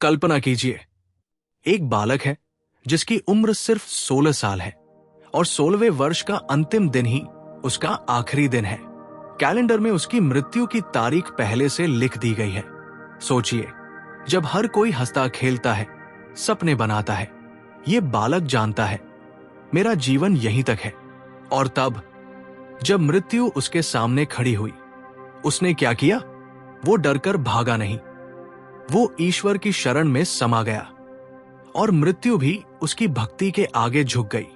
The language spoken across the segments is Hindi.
कल्पना कीजिए, एक बालक है जिसकी उम्र सिर्फ 16 साल है और 16वें वर्ष का अंतिम दिन ही उसका आखिरी दिन है। कैलेंडर में उसकी मृत्यु की तारीख पहले से लिख दी गई है। सोचिए, जब हर कोई हंसता खेलता है, सपने बनाता है, ये बालक जानता है मेरा जीवन यहीं तक है। और तब जब मृत्यु उसके सामने खड़ी हुई, उसने क्या किया? वो डरकर भागा नहीं, वो ईश्वर की शरण में समा गया और मृत्यु भी उसकी भक्ति के आगे झुक गई।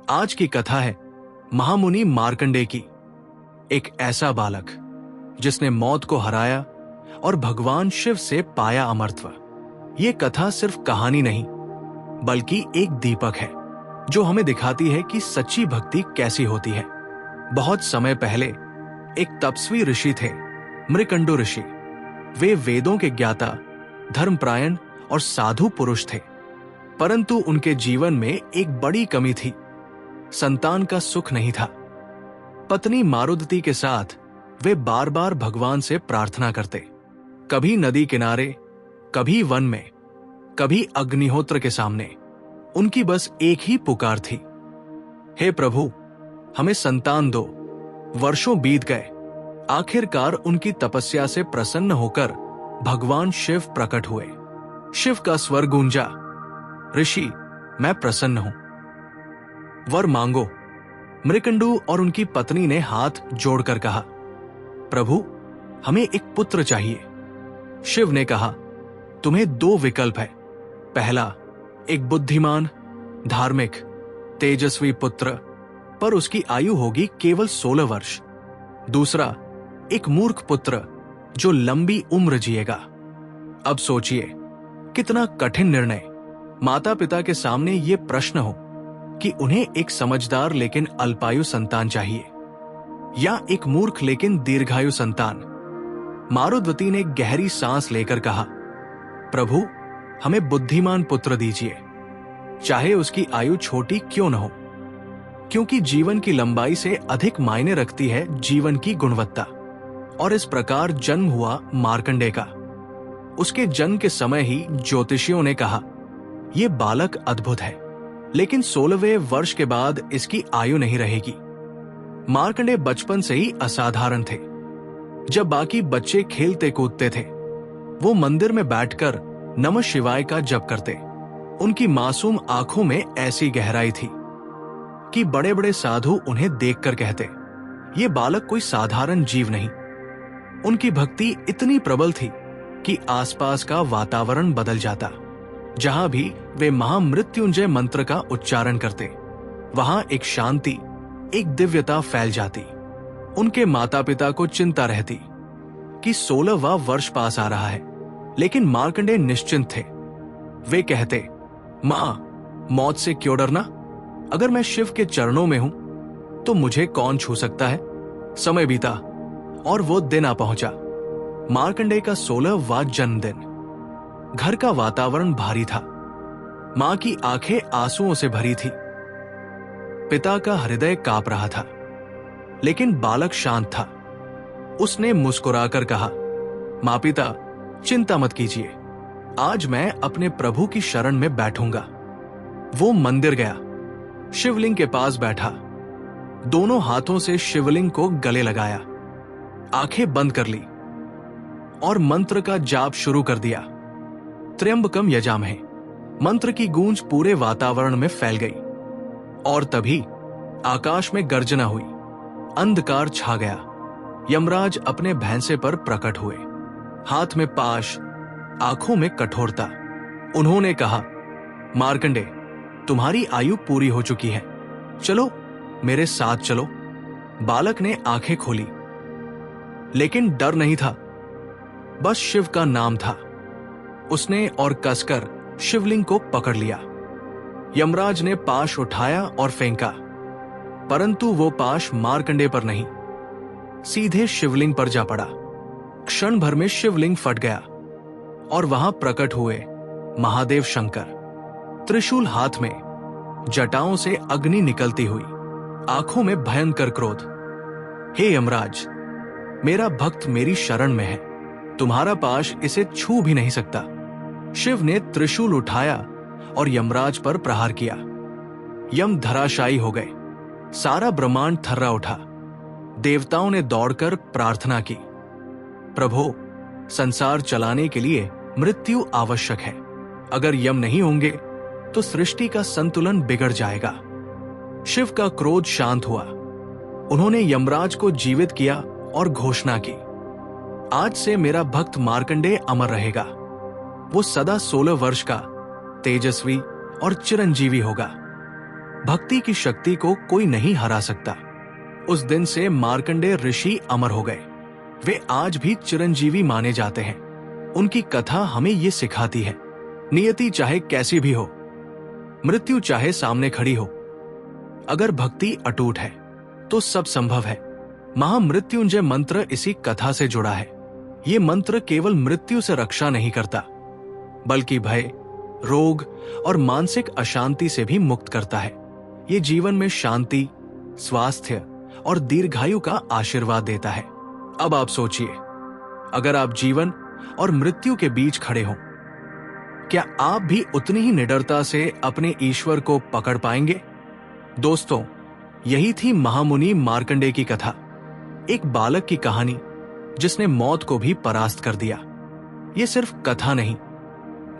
आज की कथा है महामुनि मार्कंडेय की, एक ऐसा बालक जिसने मौत को हराया और भगवान शिव से पाया अमरत्व। ये कथा सिर्फ कहानी नहीं, बल्कि एक दीपक है जो हमें दिखाती है कि सच्ची भक्ति कैसी होती है। बहुत समय पहले एक तपस्वी ऋषि थे, मृकंडु ऋषि। वे वेदों के ज्ञाता, धर्मपरायण और साधु पुरुष थे, परंतु उनके जीवन में एक बड़ी कमी थी। संतान का सुख नहीं था। पत्नी मारुदती के साथ वे बार बार भगवान से प्रार्थना करते, कभी नदी किनारे, कभी वन में, कभी अग्निहोत्र के सामने। उनकी बस एक ही पुकार थी, हे प्रभु, हमें संतान दो। वर्षों बीत गए। आखिरकार उनकी तपस्या से प्रसन्न होकर भगवान शिव प्रकट हुए। शिव का स्वर गूंजा, ऋषि, मैं प्रसन्न हूं, वर मांगो। मृकंडु और उनकी पत्नी ने हाथ जोड़कर कहा, प्रभु, हमें एक पुत्र चाहिए। शिव ने कहा, तुम्हें 2 विकल्प है। पहला, एक बुद्धिमान, धार्मिक, तेजस्वी पुत्र, पर उसकी आयु होगी केवल 16 वर्ष। दूसरा, एक मूर्ख पुत्र जो लंबी उम्र जिएगा। अब सोचिए, कितना कठिन निर्णय। माता पिता के सामने ये प्रश्न हो कि उन्हें एक समझदार लेकिन अल्पायु संतान चाहिए या एक मूर्ख लेकिन दीर्घायु संतान। मारुदवती ने गहरी सांस लेकर कहा, प्रभु, हमें बुद्धिमान पुत्र दीजिए, चाहे उसकी आयु छोटी क्यों न हो, क्योंकि जीवन की लंबाई से अधिक मायने रखती है जीवन की गुणवत्ता। और इस प्रकार जन्म हुआ मार्कंडेय का। उसके जन्म के समय ही ज्योतिषियों ने कहा, यह बालक अद्भुत है, लेकिन 16वें वर्ष के बाद इसकी आयु नहीं रहेगी। मार्कंडेय बचपन से ही असाधारण थे। जब बाकी बच्चे खेलते कूदते थे, वो मंदिर में बैठकर नमः शिवाय का जप करते। उनकी मासूम आंखों में ऐसी गहराई थी कि बड़े बड़े साधु उन्हें देखकर कहते, ये बालक कोई साधारण जीव नहीं। उनकी भक्ति इतनी प्रबल थी कि आसपास का वातावरण बदल जाता। जहां भी वे महामृत्युंजय मंत्र का उच्चारण करते, वहां एक शांति, एक दिव्यता फैल जाती। उनके माता पिता को चिंता रहती कि 16वां वर्ष पास आ रहा है, लेकिन मार्कंडेय निश्चिंत थे। वे कहते, मां, मौत से क्यों डरना? अगर मैं शिव के चरणों में हूं तो मुझे कौन छू सकता है? समय बीता और वो दिन आ पहुंचा, मार्कंडेय का 16वां जन्मदिन। घर का वातावरण भारी था। मां की आंखें आंसुओं से भरी थी। पिता का हृदय कांप रहा था, लेकिन बालक शांत था। उसने मुस्कुराकर कहा, मां पिता, चिंता मत कीजिए, आज मैं अपने प्रभु की शरण में बैठूंगा। वो मंदिर गया, शिवलिंग के पास बैठा, दोनों हाथों से शिवलिंग को गले लगाया, आंखें बंद कर ली और मंत्र का जाप शुरू कर दिया। त्र्यंबकम यजामहे मंत्र की गूंज पूरे वातावरण में फैल गई और तभी आकाश में गर्जना हुई, अंधकार छा गया। यमराज अपने भैंसे पर प्रकट हुए, हाथ में पाश, आंखों में कठोरता। उन्होंने कहा, मार्कंडेय, तुम्हारी आयु पूरी हो चुकी है, चलो मेरे साथ चलो। बालक ने आंखें खोली, लेकिन डर नहीं था, बस शिव का नाम था। उसने और कसकर शिवलिंग को पकड़ लिया। यमराज ने पाश उठाया और फेंका, परंतु वो पाश मार्कंडेय पर नहीं, सीधे शिवलिंग पर जा पड़ा। क्षण भर में शिवलिंग फट गया और वहां प्रकट हुए महादेव शंकर, त्रिशूल हाथ में, जटाओं से अग्नि निकलती हुई, आंखों में भयंकर क्रोध। हे यमराज, मेरा भक्त मेरी शरण में है, तुम्हारा पाश इसे छू भी नहीं सकता। शिव ने त्रिशूल उठाया और यमराज पर प्रहार किया। यम धराशायी हो गए। सारा ब्रह्मांड थर्रा उठा। देवताओं ने दौड़कर प्रार्थना की, प्रभु, संसार चलाने के लिए मृत्यु आवश्यक है। अगर यम नहीं होंगे तो सृष्टि का संतुलन बिगड़ जाएगा। शिव का क्रोध शांत हुआ। उन्होंने यमराज को जीवित किया और घोषणा की, आज से मेरा भक्त मार्कंडेय अमर रहेगा। वो सदा 16 वर्ष का, तेजस्वी और चिरंजीवी होगा। भक्ति की शक्ति को कोई नहीं हरा सकता। उस दिन से मार्कंडेय ऋषि अमर हो गए। वे आज भी चिरंजीवी माने जाते हैं। उनकी कथा हमें ये सिखाती है, नियति चाहे कैसी भी हो, मृत्यु चाहे सामने खड़ी हो, अगर भक्ति अटूट है तो सब संभव है। महामृत्युंजय मंत्र इसी कथा से जुड़ा है। ये मंत्र केवल मृत्यु से रक्षा नहीं करता, बल्कि भय, रोग और मानसिक अशांति से भी मुक्त करता है। ये जीवन में शांति, स्वास्थ्य और दीर्घायु का आशीर्वाद देता है। अब आप सोचिए, अगर आप जीवन और मृत्यु के बीच खड़े हों, क्या आप भी उतनी ही निडरता से अपने ईश्वर को पकड़ पाएंगे? दोस्तों, यही थी महामुनि मार्कंडेय की कथा। एक बालक की कहानी जिसने मौत को भी परास्त कर दिया। यह सिर्फ कथा नहीं,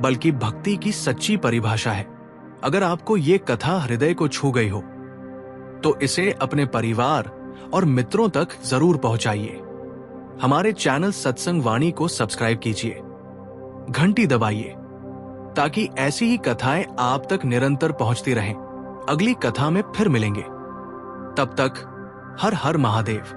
बल्कि भक्ति की सच्ची परिभाषा है। अगर आपको ये कथा हृदय को छू गई हो तो इसे अपने परिवार और मित्रों तक जरूर पहुंचाइए। हमारे चैनल सत्संग वाणी को सब्सक्राइब कीजिए, घंटी दबाइए, ताकि ऐसी ही कथाएं आप तक निरंतर पहुंचती रहें। अगली कथा में फिर मिलेंगे। तब तक हर हर महादेव।